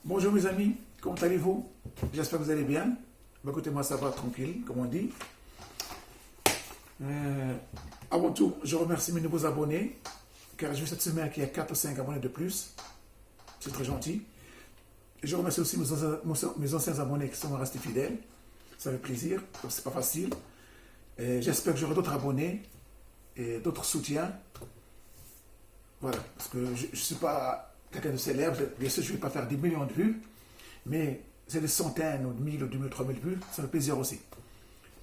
Bonjour mes amis, comment allez-vous? J'espère que vous allez bien. Bah, écoutez, moi ça va tranquille, comme on dit. Avant tout, je remercie mes nouveaux abonnés, car j'ai vu cette semaine qu'il y a 4 ou 5 abonnés de plus. C'est très gentil. Et je remercie aussi mes anciens abonnés qui sont restés fidèles. Ça fait plaisir, c'est pas facile. J'espère que j'aurai d'autres abonnés et d'autres soutiens. Voilà, parce que je ne suis pas quelqu'un de célèbre. Bien sûr, je ne vais pas faire des millions de vues, mais c'est des centaines ou de 1000 ou 2000, 3000 vues. Ça fait plaisir aussi.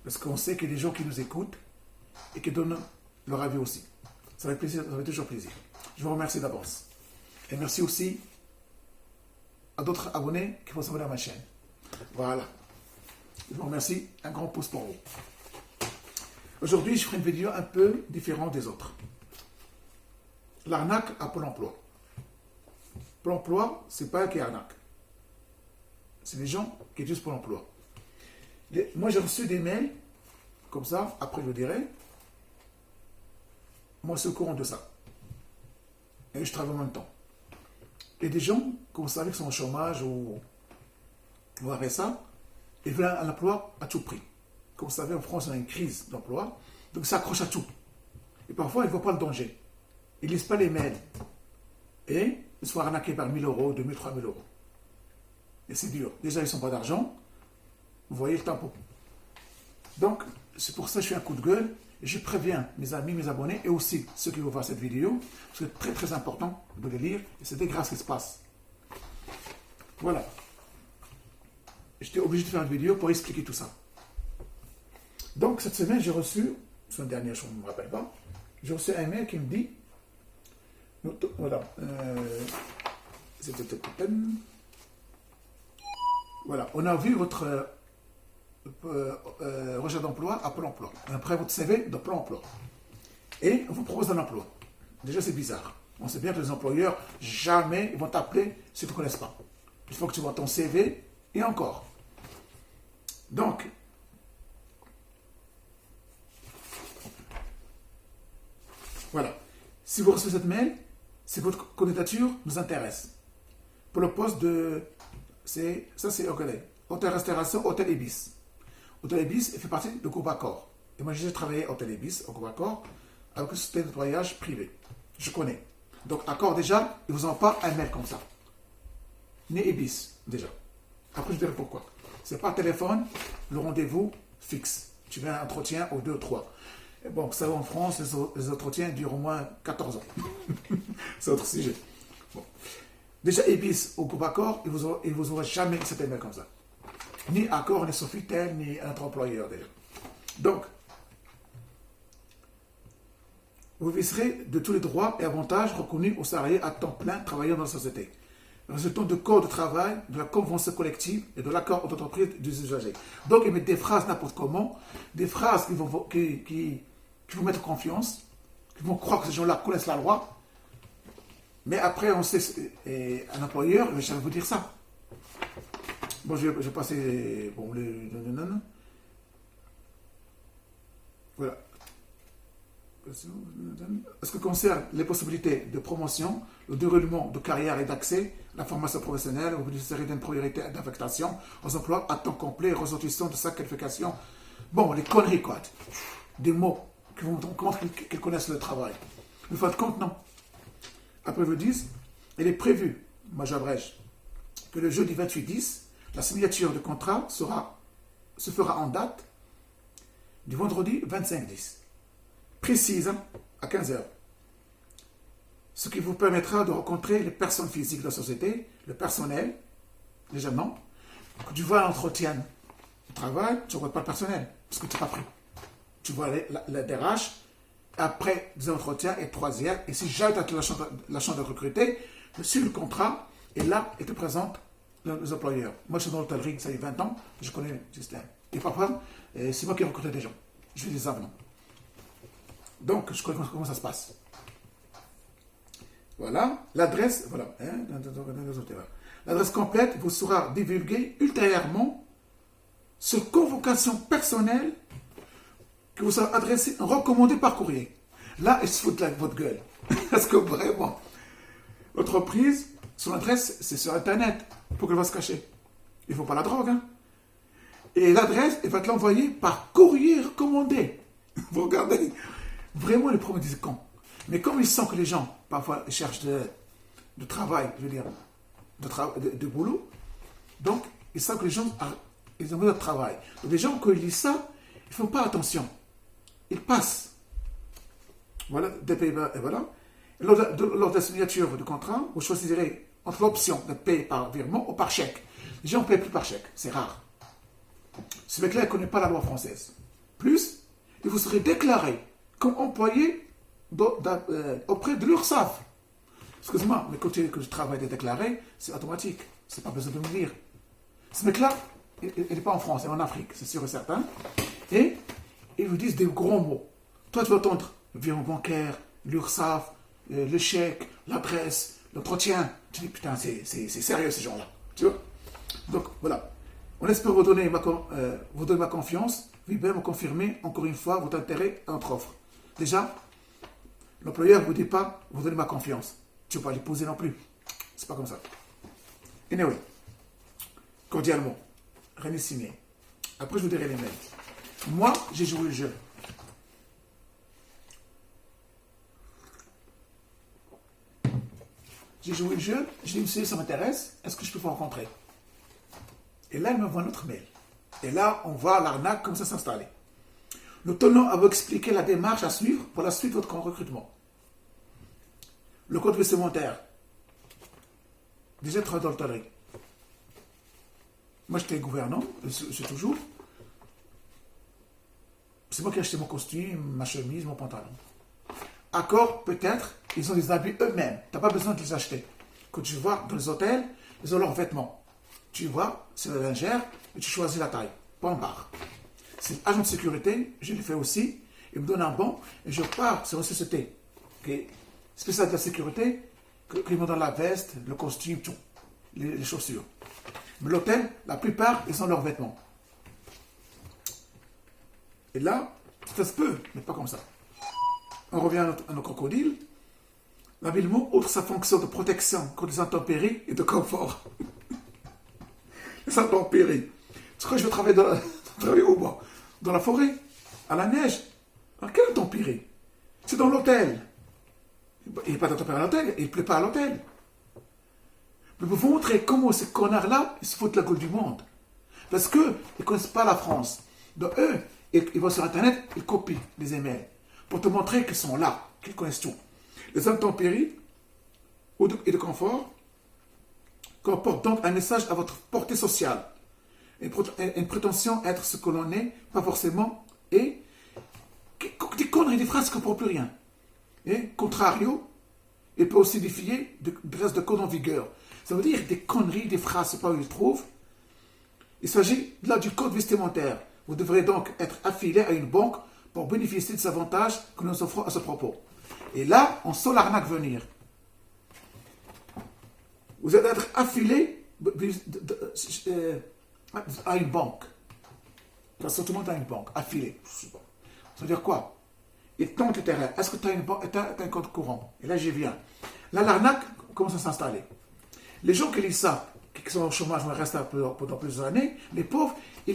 Parce qu'on sait qu'il y a des gens qui nous écoutent et qui donnent leur avis aussi. Ça fait plaisir, ça fait toujours plaisir. Je vous remercie d'avance. Et merci aussi à d'autres abonnés qui vont s'abonner à ma chaîne. Voilà. Je vous remercie. Un grand pouce pour vous. Aujourd'hui, je ferai une vidéo un peu différente des autres. L'arnaque à Pôle emploi. Pôle emploi, c'est pas qui arnaque. C'est les gens qui utilisent Pôle emploi. Moi, j'ai reçu des mails, comme ça, après je le dirai. Moi, c'est au courant de ça. Et je travaille en même temps. Et des gens, comme vous savez, qui sont au chômage ou après ça, ils veulent un emploi à tout prix. Comme vous savez, en France, on a une crise d'emploi, donc ça accroche à tout. Et parfois, ils ne voient pas le danger. Ils ne lisent pas les mails. Et ils se font arnaquer par 1000 euros, 2000, 3000 euros. Et c'est dur. Déjà, ils n'ont pas d'argent. Vous voyez le tempo. Donc, c'est pour ça que je fais un coup de gueule. Et je préviens mes amis, mes abonnés et aussi ceux qui vont voir cette vidéo. Parce que c'est très très important de le lire. Et c'est grave ce qui se passe. Voilà. J'étais obligé de faire une vidéo pour expliquer tout ça. Donc, cette semaine, j'ai reçu, la semaine dernière, je ne me rappelle pas, j'ai reçu un mail qui me dit, voilà, voilà, on a vu votre recherche d'emploi à Pôle emploi. Après votre CV de Pôle emploi. Et on vous propose un emploi. Déjà, c'est bizarre. On sait bien que les employeurs, jamais ils vont t'appeler si tu ne connaisses pas. Il faut que tu vois ton CV et encore. Donc, voilà. Si vous recevez cette mail, c'est que votre candidature nous intéresse. Pour le poste de... Ça, c'est hôtel-restauration, hôtel Ibis. Hôtel Ibis fait partie de groupe Accor. Et moi, j'ai travaillé à hôtel Ibis, au groupe Accor, avec une société de nettoyage privé. Je connais. Donc, Accor, déjà, ils ne vous envoient pas un mail comme ça. Ni Ibis, déjà. Après, je dirai pourquoi. Ce n'est pas un téléphone, le rendez-vous fixe. Tu veux un entretien aux 2 ou 3. Et bon, vous savez, en France, les entretiens durent au moins 14 ans. C'est autre sujet. Bon. Déjà, Ibis, au groupe Accor, ils ne vous auront jamais cet email comme ça. Ni Accor, ni Sofitel, ni un autre employeur, déjà. Donc, vous bénéficierez de tous les droits et avantages reconnus aux salariés à temps plein travaillant dans la société, résultant du code de travail, de la convention collective et de l'accord d'entreprise des usagers. Donc, ils mettent des phrases n'importe comment, des phrases qui vous mettent en confiance, qui vont croire que ces gens-là connaissent la loi, mais après, on sait, un employeur, je vais vous dire ça. Bon, je vais passer, bon, voilà. Ce qui concerne les possibilités de promotion, le déroulement de carrière et d'accès, la formation professionnelle, vous bénéficierez d'une priorité d'affectation aux emplois à temps complet, ressortissant de sa qualification. Bon, les conneries, quoi. Des mots qui vont compte qu'ils connaissent le travail. Vous faites compte, non? Après, ils vous disent, il est prévu, moi j'abrège, que le jeudi 28-10, la signature du contrat se fera en date du vendredi 25-10. Précise, à 15h. Ce qui vous permettra de rencontrer les personnes physiques de la société, le personnel, légèrement. Quand tu vois l'entretien de travail, tu ne vois pas le personnel, parce que tu n'es pas pris. Tu vois la DRH, après 2 entretiens et 3e, et si jamais tu as la chance de recruter, sur le contrat, et là, il te présente les employeurs. Moi, je suis dans l'hôtellerie, ça fait 20 ans, je connais le système. Et parfois, c'est moi qui ai recruté des gens. Je fais des avenants. Donc, je connais comment ça se passe. Voilà, l'adresse, voilà. L'adresse complète vous sera divulguée ultérieurement sur convocation personnelle que vous sera adressée, recommandée par courrier. Là, ils se foutent de votre gueule. Parce que vraiment, l'entreprise, son adresse, c'est sur Internet. Pour qu'elle va se cacher. Il ne faut pas la drogue. Hein. Et l'adresse, elle va te l'envoyer par courrier recommandé. Vous regardez. Vraiment, les problèmes disent quand. Mais comme ils sentent que les gens, parfois, cherchent de travail, je veux dire, de boulot, donc, ils savent que les gens, ils ont besoin de travail. Donc, les gens, quand ils lisent ça, ils ne font pas attention. Ils passent. Voilà, des Pays-Bas, et voilà. Et lors de la signature du contrat, vous choisirez entre l'option de payer par virement ou par chèque. Les gens ne paient plus par chèque, c'est rare. Ce mec-là ne connaît pas la loi française. Plus, et vous serez déclaré comme employé auprès de l'URSSAF. Excuse-moi, mais quand je travaille de déclarer, c'est automatique. C'est pas besoin de me dire. Ce mec-là, il n'est pas en France, il est en Afrique, c'est sûr et certain. Et ils vous disent des gros mots. Toi, tu vas entendre le virement bancaire, l'URSSAF, le chèque, l'adresse, l'entretien. Tu dis, putain, c'est sérieux ces gens-là. Tu vois? Donc, voilà. On espère vous donner ma confiance. Oui, bien me confirmer encore une fois votre intérêt à notre offre. Déjà, l'employeur ne vous dit pas, vous donnez ma confiance. Tu ne vas pas l'épouser non plus. C'est pas comme ça. Anyway, cordialement, René Signé. Après, je vous dirai les mails. Moi, j'ai joué le jeu. J'ai joué le jeu, je dis, monsieur, ça m'intéresse, est-ce que je peux vous rencontrer? Et là, il m'envoie notre mail. Et là, on voit l'arnaque comme ça s'installer. Nous tenons à vous expliquer la démarche à suivre pour la suite de votre recrutement. Le code vestimentaire. Déjà, travaille dans l'hôtellerie. Moi, j'étais gouvernant, je suis toujours. C'est moi qui ai acheté mon costume, ma chemise, mon pantalon. Accord, peut-être, ils ont des habits eux-mêmes. Tu n'as pas besoin de les acheter. Quand tu vois dans les hôtels, ils ont leurs vêtements. Tu vois, c'est la lingère, et tu choisis la taille. Point barre. C'est l'agent de sécurité, je le fais aussi. Il me donne un bon, et je pars sur une société qui est spéciale de la sécurité, qui me donne la veste, le costume, tout, les chaussures. Mais l'hôtel, la plupart, ils ont leurs vêtements. Et là, ça se peut, mais pas comme ça. On revient à nos crocodiles. L'habillement, outre sa fonction de protection contre les intempéries et de confort. Les intempéries. Tu crois que je vais travailler où, moi? Dans la forêt? À la neige? Dans quelle intempérie? C'est dans l'hôtel. Il n'y a pas d'intempérie à l'hôtel, il ne pleut pas à l'hôtel. Mais pour vous montrer comment ces connards-là, ils se foutent la gueule du monde. Parce qu'ils ne connaissent pas la France. Donc eux, ils vont sur Internet, ils copient les emails. Pour te montrer qu'ils sont là, qu'ils connaissent tout. Les intempéries et de confort comportent donc un message à votre portée sociale. Une prétention être ce que l'on est, pas forcément, et des conneries, des phrases qui ne comprennent plus rien. Et contrario, il peut aussi défier de reste de code en vigueur. Ça veut dire des conneries, des phrases, c'est pas où ils le trouvent. Il s'agit là du code vestimentaire. Vous devrez donc être affilié à une banque pour bénéficier des avantages que nous offrons à ce propos. Et là, on sent l'arnaque venir. Vous allez être affilié à une banque. Parce que tout le monde a une banque, affilié. Ça veut dire quoi? Il tente le terrain. Est-ce que tu as un compte courant? Et là, j'y viens. Là, l'arnaque commence à s'installer. Les gens qui lisent ça, qui sont au chômage, vont rester pendant plusieurs années, les pauvres, ils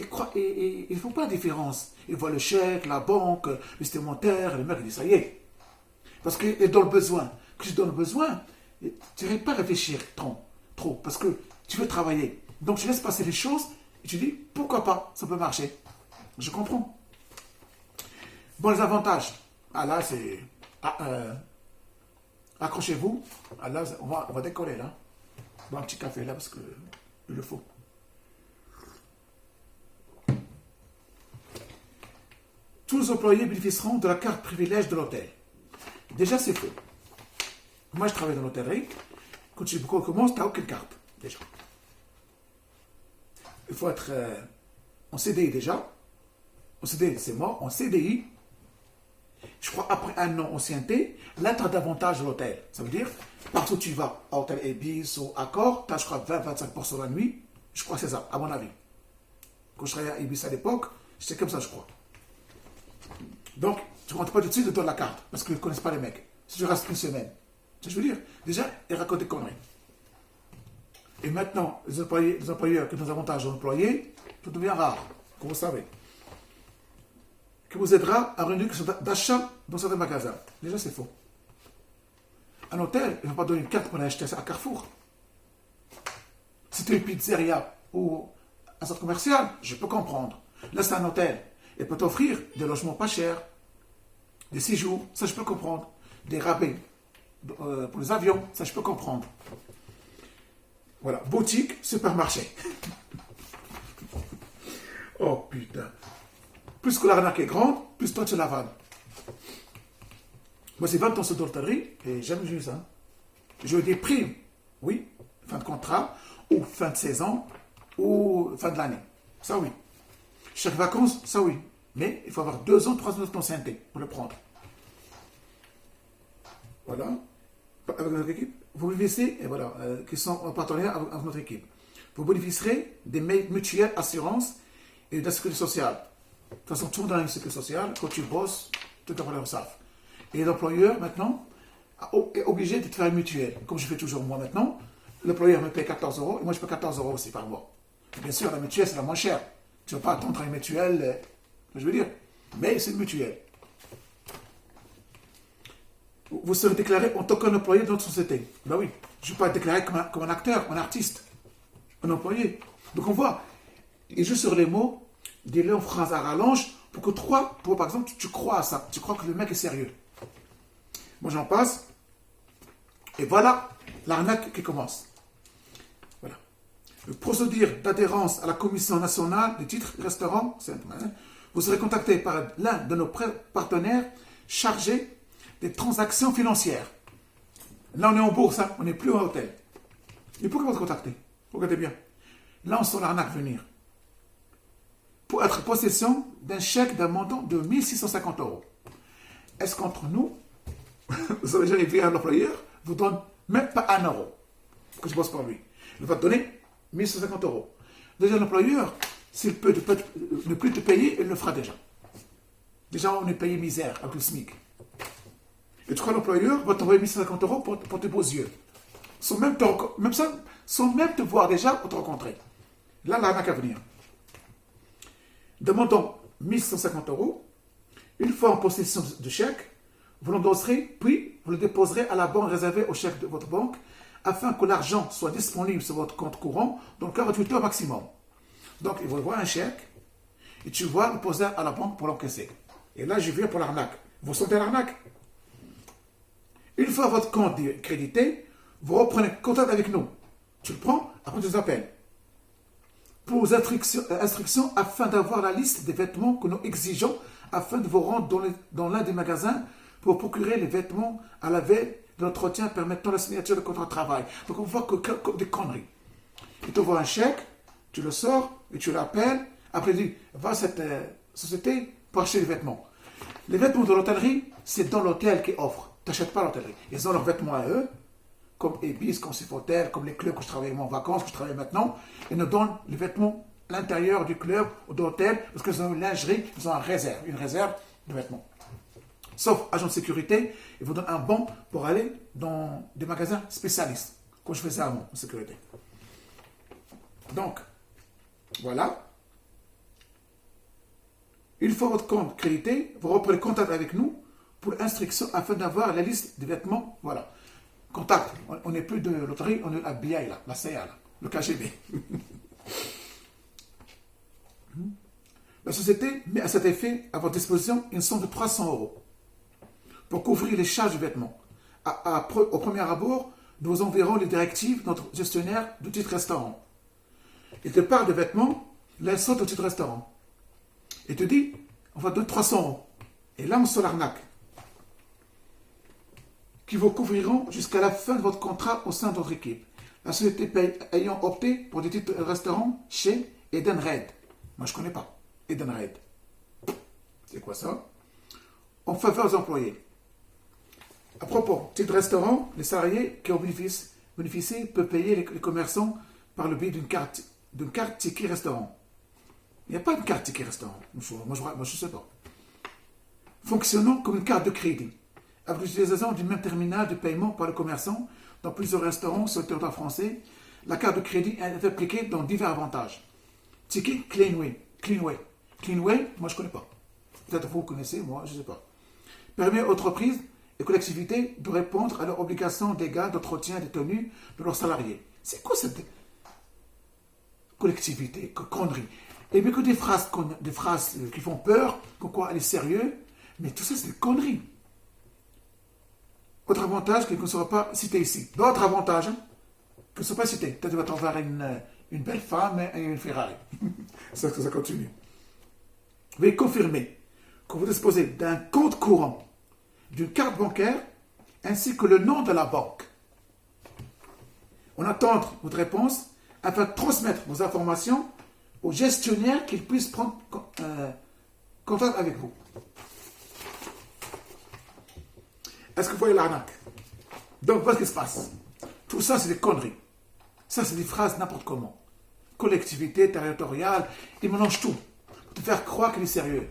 ne font pas la différence. Ils voient le chèque, la banque, le vestimentaire, le mec, il dit ça y est. Parce qu'il est dans le besoin. Que je donne le besoin, tu n'arrives pas à réfléchir trop, parce que tu veux travailler. Donc tu laisses passer les choses et tu dis, pourquoi pas, ça peut marcher. Je comprends. Bon, les avantages. Ah là, c'est... accrochez-vous. Ah là, on va décoller là. Bon, un petit café là, parce que il le faut. Tous les employés bénéficieront de la carte privilège de l'hôtel. Déjà, c'est faux. Moi, je travaille dans l'hôtellerie. Quand tu commences, tu n'as aucune carte, déjà. Il faut être en CDI déjà. En CDI, c'est mort. En CDI, je crois après un an ancienneté, là, tu as davantage de l'hôtel. Ça veut dire, partout où tu vas, à Hôtel Ibis ou Accor, tu as, je crois, 20-25% la nuit. Je crois que c'est ça, à mon avis. Quand je travaillais à Ibis à l'époque, c'était comme ça, je crois. Donc, tu ne rentres pas tout de suite, tu donnes la carte, parce qu'ils ne connaissent pas les mecs. Si tu restes une semaine. Tu sais ce que je veux dire? Déjà, ils racontent des conneries. Et maintenant, les employeurs qui ont des avantages aux employés, tout devient rare, comme vous savez. Qui vous aidera à réduire d'achat dans certains magasins. Déjà, c'est faux. Un hôtel, il ne va pas donner une carte pour aller acheter ça à Carrefour. Si tu es une pizzeria ou un centre commercial, je peux comprendre. Là, c'est un hôtel. Il peut t'offrir des logements pas chers, des séjours, ça je peux comprendre. Des rabais pour les avions, ça je peux comprendre. Voilà, boutique, supermarché. Oh putain. Plus que l'arnaque est grande, plus toi tu la vannes. Moi, c'est 20 ans sur l'hôtellerie et j'ai jamais vu ça. J'ai eu des primes, oui, fin de contrat, ou fin de saison, ou fin de l'année. Ça, oui. Chaque vacances, ça, oui. Mais il faut avoir 2 ans, 3 ans d'ancienneté pour le prendre. Voilà. Avec notre équipe, vous bénéficierez, et voilà, qui sont en partenariat avec notre équipe. Vous bénéficierez des mutuelles assurances et de la sécurité sociale. De toute façon, tout dans la sécurité sociale, quand tu bosses, tout les employeurs savent. Et l'employeur, maintenant, est obligé de te faire une mutuelle. Comme je fais toujours moi maintenant, l'employeur me paye 14 euros et moi je paye 14 euros aussi par mois. Bien sûr, la mutuelle, c'est la moins chère. Tu ne vas pas attendre une mutuelle, je veux dire. Mais c'est une mutuelle. Vous serez déclaré en tant qu'employé de notre société. Ben oui, je ne vais pas être déclaré comme un acteur, un artiste, un employé. Donc on voit, il joue sur les mots, dis-le en phrase à rallonge, pour que toi, par exemple, tu crois à ça. Tu crois que le mec est sérieux. Moi, j'en passe. Et voilà l'arnaque qui commence. Voilà. Le procédure d'adhérence à la Commission nationale des titres restaurants, vous serez contacté par l'un de nos partenaires chargés des transactions financières. Là, on est en bourse, hein, on n'est plus en hôtel. Et pourquoi vous contacter? Regardez bien. Là, on sent l'arnaque venir. Pour être possession d'un chèque d'un montant de 1650 euros. Est-ce qu'entre nous, vous avez jamais vu un employeur vous donne même pas 1 euro que je bosse pour lui. Il va te donner 1150 euros. Déjà, l'employeur, s'il peut ne plus te payer, il le fera déjà. Déjà, on est payé misère avec le SMIC. Et tu crois l'employeur va t'envoyer 1150 euros pour tes beaux yeux. Sans même te voir déjà pour te rencontrer. Là, l'arnaque à venir. Demandons 1150 euros. Une fois en possession de chèque, vous l'endosserez, puis vous le déposerez à la banque réservée au chèque de votre banque afin que l'argent soit disponible sur votre compte courant dans le 48 heures maximum. Donc, il vous envoie un chèque et tu vas le poser à la banque pour l'encaisser. Et là, je viens pour l'arnaque. Vous sentez l'arnaque? Une fois votre compte crédité, vous reprenez contact avec nous. Tu le prends, après tu nous appelles. Pour vos instructions afin d'avoir la liste des vêtements que nous exigeons afin de vous rendre dans l'un des magasins pour procurer les vêtements à la veille de l'entretien permettant la signature de contrat de travail. Donc on voit que des conneries. Il te voit un chèque, tu le sors et tu l'appelles. Après il dit, va à cette société pour acheter les vêtements. Les vêtements de l'hôtellerie, c'est dans l'hôtel qui offre. Tu n'achètes pas l'hôtellerie. Ils ont leurs vêtements à eux, comme Ebis, comme Sifotel, comme les clubs que je travaille en vacances, que je travaille maintenant. Ils nous donnent les vêtements à l'intérieur du club ou de l'hôtel parce qu'ils ont une lingerie, ils ont une réserve de vêtements. Sauf agent de sécurité, ils vous donnent un bon pour aller dans des magasins spécialistes, comme je faisais avant en sécurité. Donc, voilà. Une fois votre compte crédité, vous reprenez contact avec nous pour instruction afin d'avoir la liste des vêtements. Voilà. Contact. On n'est plus de loterie, on est la BI, là, la CIA, là, le KGB. La société met à cet effet à votre disposition une somme de 300 euros pour couvrir les charges de vêtements. Au premier abord, nous enverrons les directives de notre gestionnaire du titre restaurant. Il te parle de vêtements, là il saute au titre restaurant. Il te dit, on va te donner 300 euros. Et là, on se l'arnaque. Qui vous couvriront jusqu'à la fin de votre contrat au sein de votre équipe. La société paye ayant opté pour des titres restaurants chez Edenred. Moi, je ne connais pas. Edenred. C'est quoi ça? En faveur des employés. À propos, titre restaurant, les salariés qui en bénéficient peuvent payer les commerçants par le biais d'une carte ticket restaurant. Il n'y a pas de carte ticket restaurant. Moi, je ne sais pas. Fonctionnant comme une carte de crédit, avec l'utilisation du même terminal de paiement par le commerçant dans plusieurs restaurants sur le territoire français, la carte de crédit est appliquée dans divers avantages. Ticket Cleanway. Cleanway, moi je ne connais pas. Peut-être vous connaissez, moi je ne sais pas. Permet aux entreprises et collectivités de répondre à leurs obligations légales d'entretien des tenues de leurs salariés. C'est quoi cette collectivité, connerie? Et bien que des phrases qui font peur, comme quoi elle est sérieuse, mais tout ça c'est des conneries. Autre avantage qui ne sera pas cité ici. D'autres avantages qui ne sont pas cités. Peut-être que tu vas t'envoyer une belle femme et une Ferrari. ça continue. Veuillez confirmer que vous disposez d'un compte courant, d'une carte bancaire, ainsi que le nom de la banque. On attend votre réponse afin de transmettre vos informations au gestionnaire qu'il puisse prendre contact avec vous. Est-ce que vous voyez l'arnaque? Donc, voilà ce qui se passe. Tout ça, c'est des conneries. Ça, c'est des phrases n'importe comment. Collectivité, territoriale, ils mélangent tout pour te faire croire qu'il est sérieux.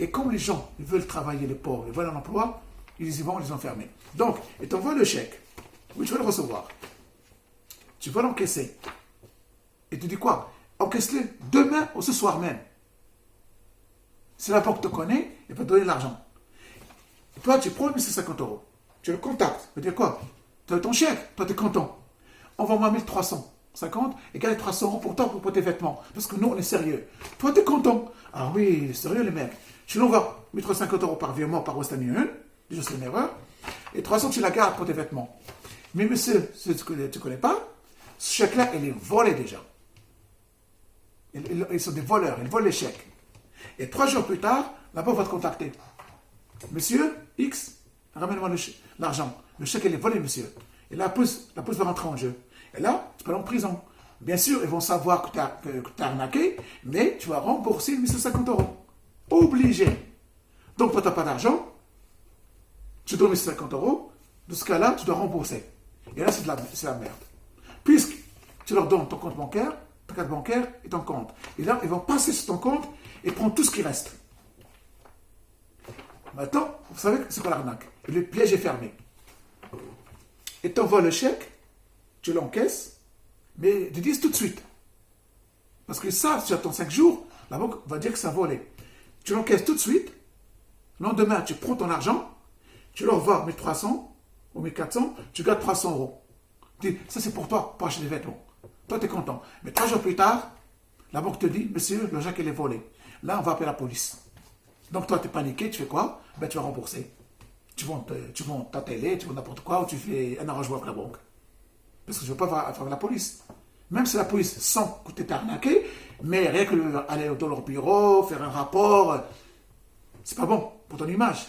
Et comme les gens ils veulent travailler, les pauvres, ils veulent un emploi, ils y vont les enfermer. Donc, ils t'envoient le chèque. Oui, tu vas le recevoir. Tu vas l'encaisser. Et tu dis quoi? Encaisse-le demain ou ce soir même. Si la banque te connaît, elle va te donner l'argent. Toi, tu prends 150 €. Tu le contactes. Tu vas dire quoi? Tu as ton chèque. Toi, tu es content. Envoie-moi 1350 et garde 300 € pour toi, pour tes vêtements. Parce que nous, on est sérieux. Toi, tu es content. Ah oui, sérieux, les mecs. Tu l'envoies 1350 € par virement, par Western Union. Déjà, c'est une erreur. Et 300, tu la gardes pour tes vêtements. Mais monsieur, tu ne connais pas, ce chèque-là, il est volé déjà. Ils sont des voleurs. Ils volent les chèques. Et 3 jours plus tard, la banque va te contacter. Monsieur X, ramène-moi l'argent. Le chèque, il est volé, monsieur. Et la police va rentrer en jeu. Et là, tu peux aller en prison. Bien sûr, ils vont savoir que tu as arnaqué, mais tu vas rembourser 150 €. Obligé. Donc, toi, tu n'as pas d'argent. Tu donnes 150 €. Dans ce cas-là, tu dois rembourser. Et là, c'est la merde. Puisque tu leur donnes ton compte bancaire, ta carte bancaire et ton compte. Et là, ils vont passer sur ton compte et prendre tout ce qui reste. Maintenant, vous savez c'est quoi l'arnaque? Le piège est fermé. Et tu envoies le chèque, tu l'encaisses, mais ils disent tout de suite. Parce que ça, si tu attends 5 jours, la banque va dire que ça a volé. Tu l'encaisses tout de suite, le lendemain, tu prends ton argent, tu leur vas 1300 ou 1400, tu gardes 300 €. Tu dis, ça c'est pour toi, pour acheter des vêtements. Toi, tu es content. Mais 3 jours plus tard, la banque te dit, monsieur, le chèque, il est volé. Là, on va appeler la police. Donc, toi, tu es paniqué, tu fais quoi? Ben, tu vas rembourser. Tu vends ta télé, tu vends n'importe quoi, ou tu fais un arrangement avec la banque. Parce que je ne veux pas faire la police. Même si la police sent que tu es arnaqué, mais rien que aller dans leur bureau, faire un rapport, c'est pas bon pour ton image.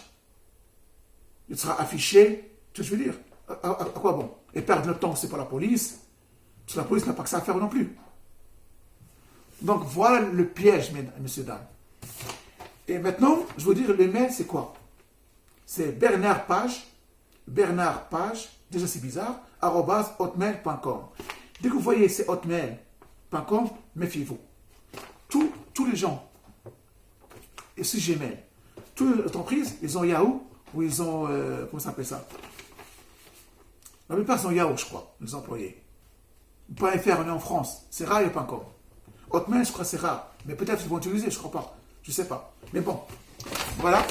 Il sera affiché, tu vois ce que je veux dire? À quoi bon? Et perdre le temps, c'est pas la police. Parce que la police n'a pas que ça à faire non plus. Donc, voilà le piège, messieurs, dames. Et maintenant, je veux dire, le mail, c'est quoi? C'est Bernard Page, déjà c'est bizarre, @hotmail.com. Dès que vous voyez c'est hotmail.com, méfiez-vous. Tous les gens, et c'est Gmail, toutes les entreprises, ils ont Yahoo, ou ils ont, comment ça s'appelle ça? La plupart sont Yahoo, je crois, les employés. .fr, on est en France, c'est rare, .com. Hotmail, je crois que c'est rare, mais peut-être qu'ils vont utiliser, je crois pas. Je sais pas. Mais bon, voilà.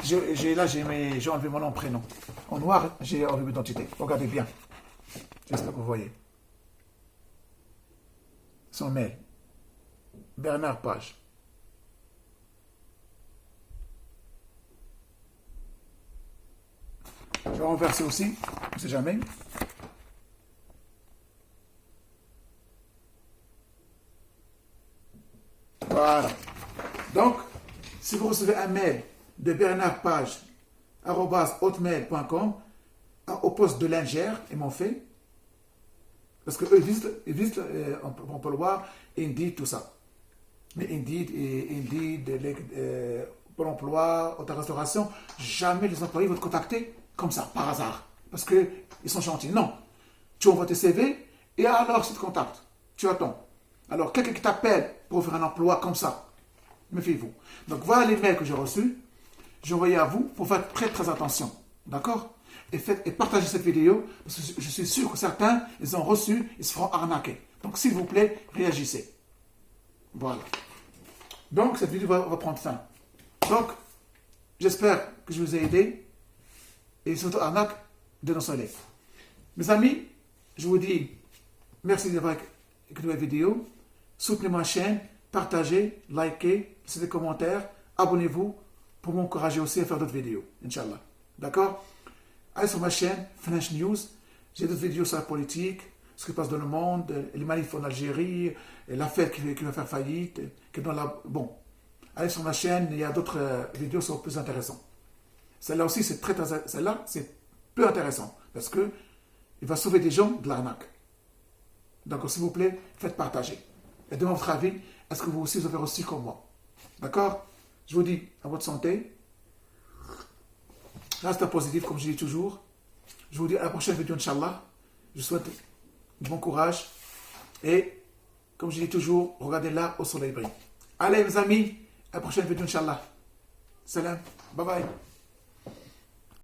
J'ai enlevé mon nom, prénom. En noir, j'ai enlevé mon identité. Regardez bien. J'espère que vous voyez. Son mail. Bernard Page. Je vais renverser aussi. On ne sait jamais. Voilà. Donc, si vous recevez un mail de Bernard Page, @hotmail.com, au poste de lingère, ils m'ont fait, parce qu'eux, ils visent Emploi, Indeed, tout ça. Mais Indeed, Pôle emploi, auto-restauration, jamais les employés vont te contacter comme ça, par hasard. Parce qu'ils sont gentils. Non. Tu envoies tes CV, et alors, si tu te contactes, tu attends. Alors, quelqu'un qui t'appelle pour faire un emploi comme ça, méfiez-vous. Donc, voilà les mails que j'ai reçus. J'ai envoyé à vous pour faire très très attention. D'accord? et partagez cette vidéo, parce que je suis sûr que certains, ils ont reçu, ils se feront arnaquer. Donc, s'il vous plaît, réagissez. Voilà. Donc, cette vidéo va prendre fin. Donc, j'espère que je vous ai aidé. Et surtout, arnaque, dénoncez-les. Mes amis, je vous dis merci d'avoir écouté la vidéo. Soutenez ma chaîne, partagez, likez, laissez des commentaires, abonnez-vous pour m'encourager aussi à faire d'autres vidéos, Inch'Allah. D'accord? Allez sur ma chaîne, French News. J'ai d'autres vidéos sur la politique, ce qui se passe dans le monde, les manifs en Algérie, la fête qui va faire faillite. Bon, allez sur ma chaîne, il y a d'autres vidéos qui sont plus intéressantes. Celle-là aussi, c'est celle-là, c'est peu intéressant parce que il va sauver des gens de l'arnaque. Donc, s'il vous plaît, faites partager. Et demandez votre avis, est-ce que vous aussi vous avez reçu comme moi? D'accord? Je vous dis à votre santé. Restez positif, comme je dis toujours. Je vous dis à la prochaine vidéo, Inch'Allah. Je vous souhaite bon courage. Et, comme je dis toujours, regardez là au soleil brille. Allez, mes amis, à la prochaine vidéo, Inch'Allah. Salam. Bye bye.